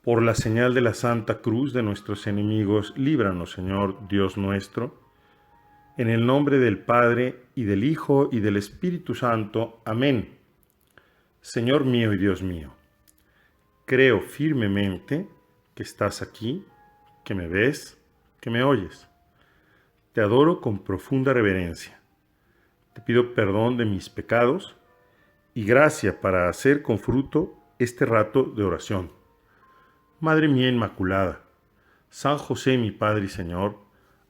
Por la señal de la Santa Cruz de nuestros enemigos, líbranos, Señor Dios nuestro. En el nombre del Padre, y del Hijo, y del Espíritu Santo. Amén. Señor mío y Dios mío, creo firmemente que estás aquí, que me ves, que me oyes. Te adoro con profunda reverencia. Te pido perdón de mis pecados y gracia para hacer con fruto este rato de oración. Madre mía Inmaculada, San José mi Padre y Señor,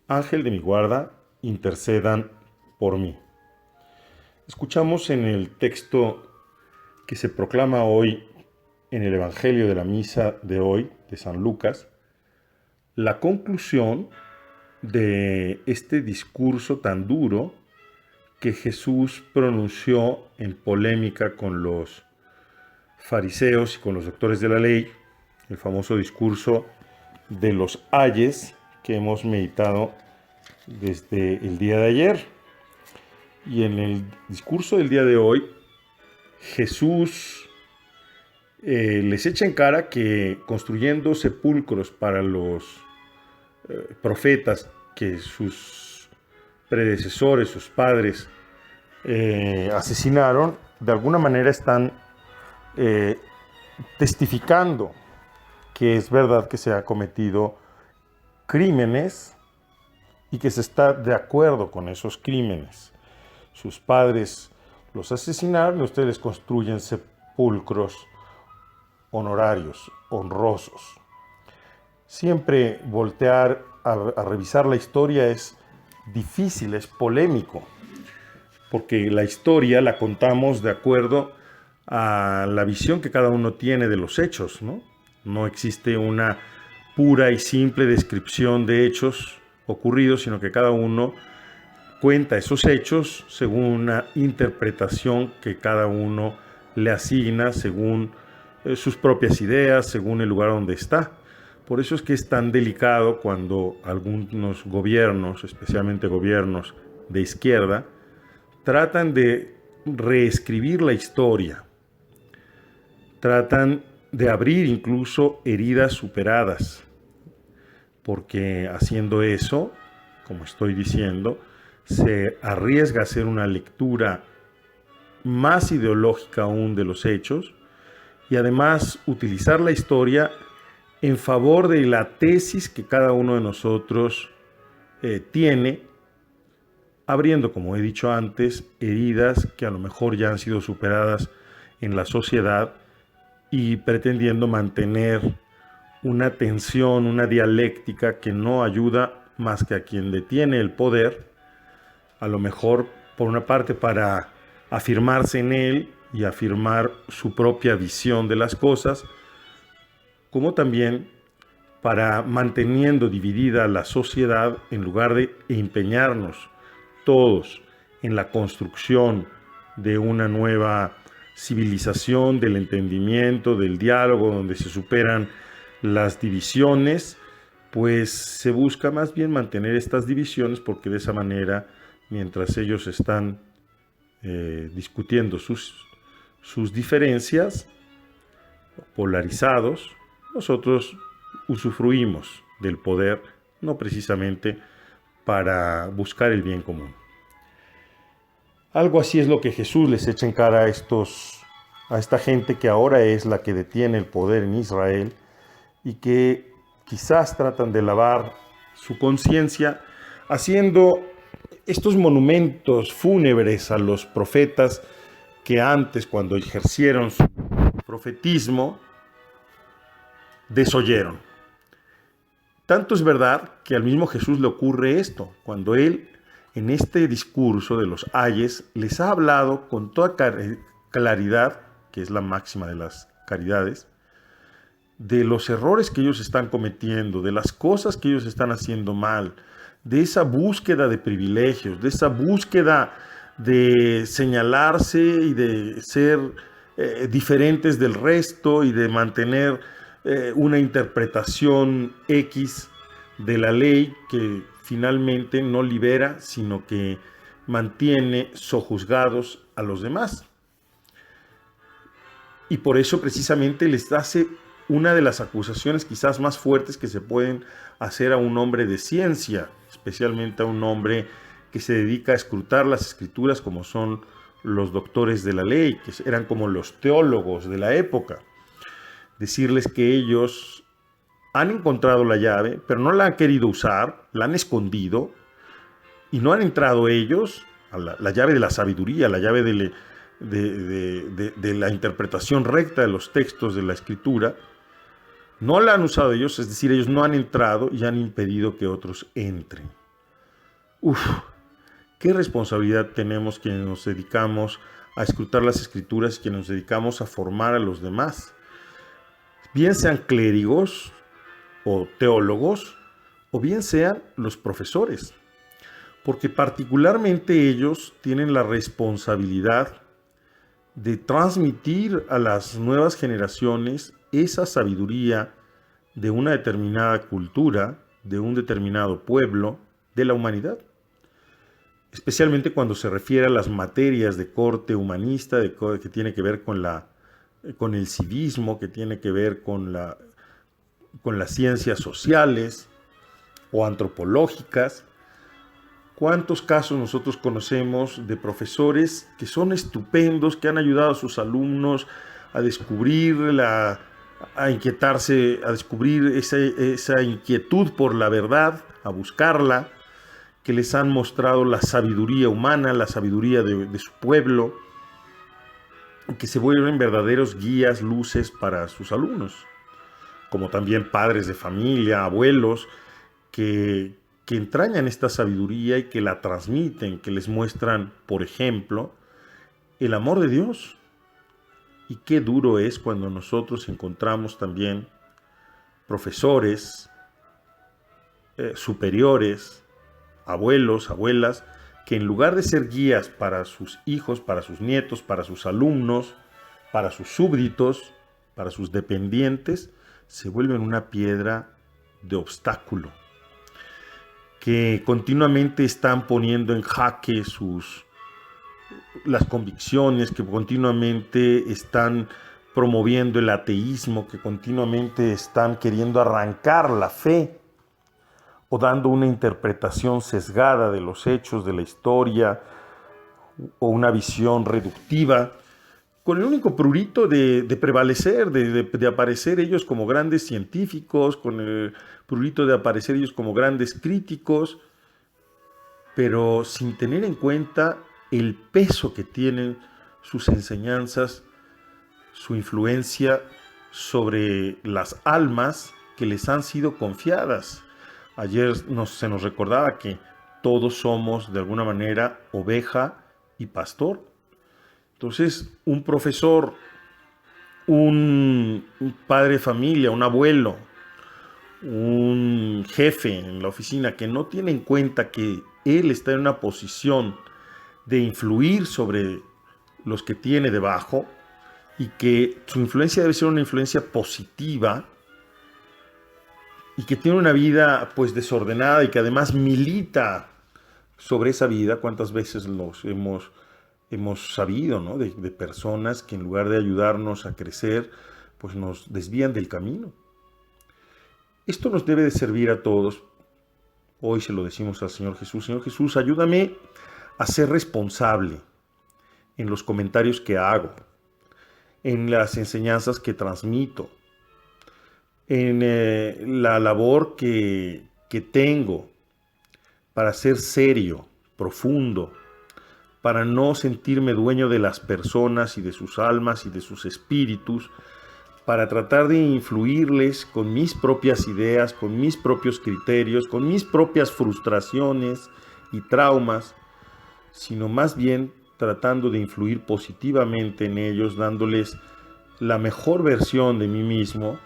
Ángel de mi guarda, intercedan por mí. Escuchamos en el texto que se proclama hoy en el Evangelio de la Misa de hoy, de San Lucas, la conclusión de este discurso tan duro que Jesús pronunció en polémica con los fariseos y con los doctores de la ley, el famoso discurso de los ayes que hemos meditado desde el día de ayer. Y en el discurso del día de hoy, Jesús les echa en cara que construyendo sepulcros para los profetas que sus predecesores, sus padres, asesinaron, de alguna manera están testificando que es verdad que se ha cometido crímenes y que se está de acuerdo con esos crímenes. Sus padres los asesinaron y ustedes les construyen sepulcros honorarios, honrosos. Siempre voltear a revisar la historia es difícil, es polémico, porque la historia la contamos de acuerdo a la visión que cada uno tiene de los hechos, ¿no? No existe una pura y simple descripción de hechos ocurridos, sino que cada uno cuenta esos hechos según una interpretación que cada uno le asigna según sus propias ideas, según el lugar donde está. Por eso es que es tan delicado cuando algunos gobiernos, especialmente gobiernos de izquierda, tratan de reescribir la historia, tratan de abrir incluso heridas superadas, porque haciendo eso, como estoy diciendo, se arriesga a hacer una lectura más ideológica aún de los hechos y además utilizar la historia en favor de la tesis que cada uno de nosotros tiene, abriendo, como he dicho antes, heridas que a lo mejor ya han sido superadas en la sociedad y pretendiendo mantener una tensión, una dialéctica que no ayuda más que a quien detiene el poder, a lo mejor por una parte para afirmarse en él y afirmar su propia visión de las cosas, como también para manteniendo dividida la sociedad en lugar de empeñarnos todos en la construcción de una nueva civilización, del entendimiento, del diálogo, donde se superan las divisiones, pues se busca más bien mantener estas divisiones porque de esa manera, mientras ellos están discutiendo sus diferencias, polarizados, nosotros usufruimos del poder, no precisamente para buscar el bien común. Algo así es lo que Jesús les echa en cara a esta gente que ahora es la que detiene el poder en Israel y que quizás tratan de lavar su conciencia haciendo estos monumentos fúnebres a los profetas que antes, cuando ejercieron su profetismo, desoyeron. Tanto es verdad que al mismo Jesús le ocurre esto, cuando él en este discurso de los ayes les ha hablado con toda claridad, que es la máxima de las caridades, de los errores que ellos están cometiendo, de las cosas que ellos están haciendo mal, de esa búsqueda de privilegios, de esa búsqueda de señalarse y de ser diferentes del resto y de mantener una interpretación X de la ley que finalmente no libera, sino que mantiene sojuzgados a los demás. Y por eso precisamente les hace una de las acusaciones quizás más fuertes que se pueden hacer a un hombre de ciencia, especialmente a un hombre que se dedica a escrutar las escrituras, como son los doctores de la ley, que eran como los teólogos de la época. Decirles que ellos han encontrado la llave, pero no la han querido usar, la han escondido, y no han entrado ellos a la llave de la sabiduría, la llave de la interpretación recta de los textos de la escritura. No la han usado ellos, es decir, ellos no han entrado y han impedido que otros entren. Qué responsabilidad tenemos quienes nos dedicamos a escrutar las escrituras y quienes nos dedicamos a formar a los demás. Bien sean clérigos o teólogos, o bien sean los profesores, porque particularmente ellos tienen la responsabilidad de transmitir a las nuevas generaciones esa sabiduría de una determinada cultura, de un determinado pueblo, de la humanidad. Especialmente cuando se refiere a las materias de corte humanista, que tiene que ver con el civismo, que tiene que ver con las ciencias sociales o antropológicas. ¿Cuántos casos nosotros conocemos de profesores que son estupendos, que han ayudado a sus alumnos a descubrir, a inquietarse, a descubrir esa inquietud por la verdad, a buscarla, que les han mostrado la sabiduría humana, la sabiduría de su pueblo, que se vuelven verdaderos guías, luces para sus alumnos, como también padres de familia, abuelos, que entrañan esta sabiduría y que la transmiten, que les muestran, por ejemplo, el amor de Dios. Y qué duro es cuando nosotros encontramos también profesores, superiores, abuelos, abuelas, que en lugar de ser guías para sus hijos, para sus nietos, para sus alumnos, para sus súbditos, para sus dependientes, se vuelven una piedra de obstáculo, que continuamente están poniendo en jaque las convicciones, que continuamente están promoviendo el ateísmo, que continuamente están queriendo arrancar la fe o dando una interpretación sesgada de los hechos, de la historia, o una visión reductiva, con el único prurito de prevalecer, de aparecer ellos como grandes científicos, con el prurito de aparecer ellos como grandes críticos, pero sin tener en cuenta el peso que tienen sus enseñanzas, su influencia sobre las almas que les han sido confiadas. Ayer se nos recordaba que todos somos de alguna manera oveja y pastor. Entonces, un profesor, un padre de familia, un abuelo, un jefe en la oficina que no tiene en cuenta que él está en una posición de influir sobre los que tiene debajo y que su influencia debe ser una influencia positiva y que tiene una vida pues desordenada y que además milita sobre esa vida. ¿Cuántas veces los hemos sabido, ¿no? de personas que en lugar de ayudarnos a crecer, pues nos desvían del camino? Esto nos debe de servir a todos. Hoy se lo decimos al Señor Jesús: Señor Jesús, ayúdame a ser responsable en los comentarios que hago, en las enseñanzas que transmito, en la labor que tengo para ser serio, profundo, para no sentirme dueño de las personas y de sus almas y de sus espíritus, para tratar de influirles con mis propias ideas, con mis propios criterios, con mis propias frustraciones y traumas, sino más bien tratando de influir positivamente en ellos, dándoles la mejor versión de mí mismo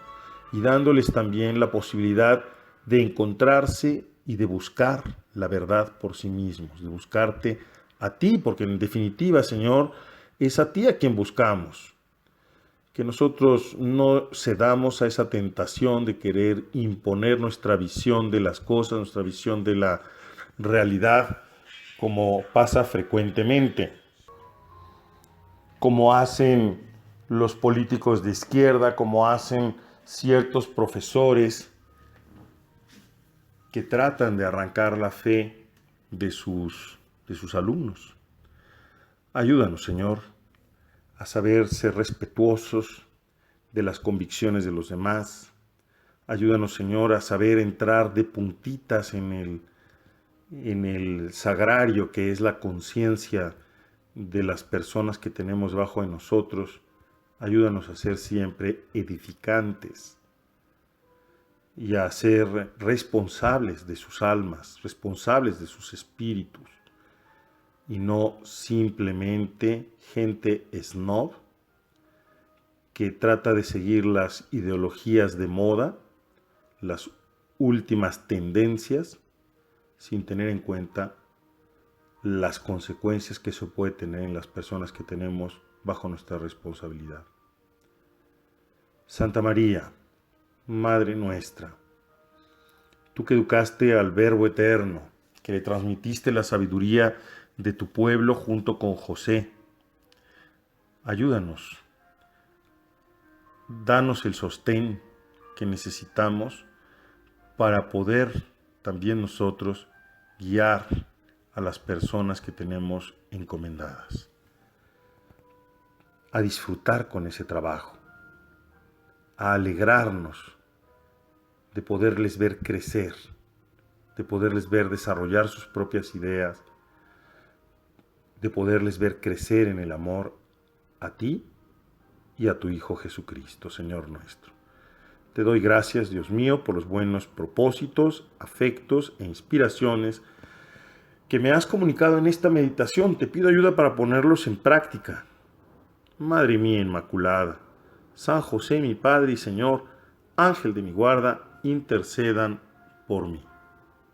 y dándoles también la posibilidad de encontrarse y de buscar la verdad por sí mismos, de buscarte a ti, porque en definitiva, Señor, es a ti a quien buscamos. Que nosotros no cedamos a esa tentación de querer imponer nuestra visión de las cosas, nuestra visión de la realidad, como pasa frecuentemente, como hacen los políticos de izquierda, como hacen ciertos profesores que tratan de arrancar la fe de sus alumnos. Ayúdanos, Señor, a saber ser respetuosos de las convicciones de los demás. Ayúdanos, Señor, a saber entrar de puntitas en el sagrario que es la conciencia de las personas que tenemos bajo de nosotros. Ayúdanos a ser siempre edificantes y a ser responsables de sus almas, responsables de sus espíritus, y no simplemente gente snob que trata de seguir las ideologías de moda, las últimas tendencias, sin tener en cuenta las consecuencias que eso puede tener en las personas que tenemos bajo nuestra responsabilidad. Santa María, Madre nuestra, tú que educaste al Verbo eterno, que le transmitiste la sabiduría de tu pueblo junto con José, ayúdanos, danos el sostén que necesitamos para poder también nosotros guiar a las personas que tenemos encomendadas, a disfrutar con ese trabajo, a alegrarnos de poderles ver crecer, de poderles ver desarrollar sus propias ideas, de poderles ver crecer en el amor a ti y a tu Hijo Jesucristo, Señor nuestro. Te doy gracias, Dios mío, por los buenos propósitos, afectos e inspiraciones que me has comunicado en esta meditación. Te pido ayuda para ponerlos en práctica. Madre mía Inmaculada, San José, mi Padre y Señor, Ángel de mi guarda, intercedan por mí.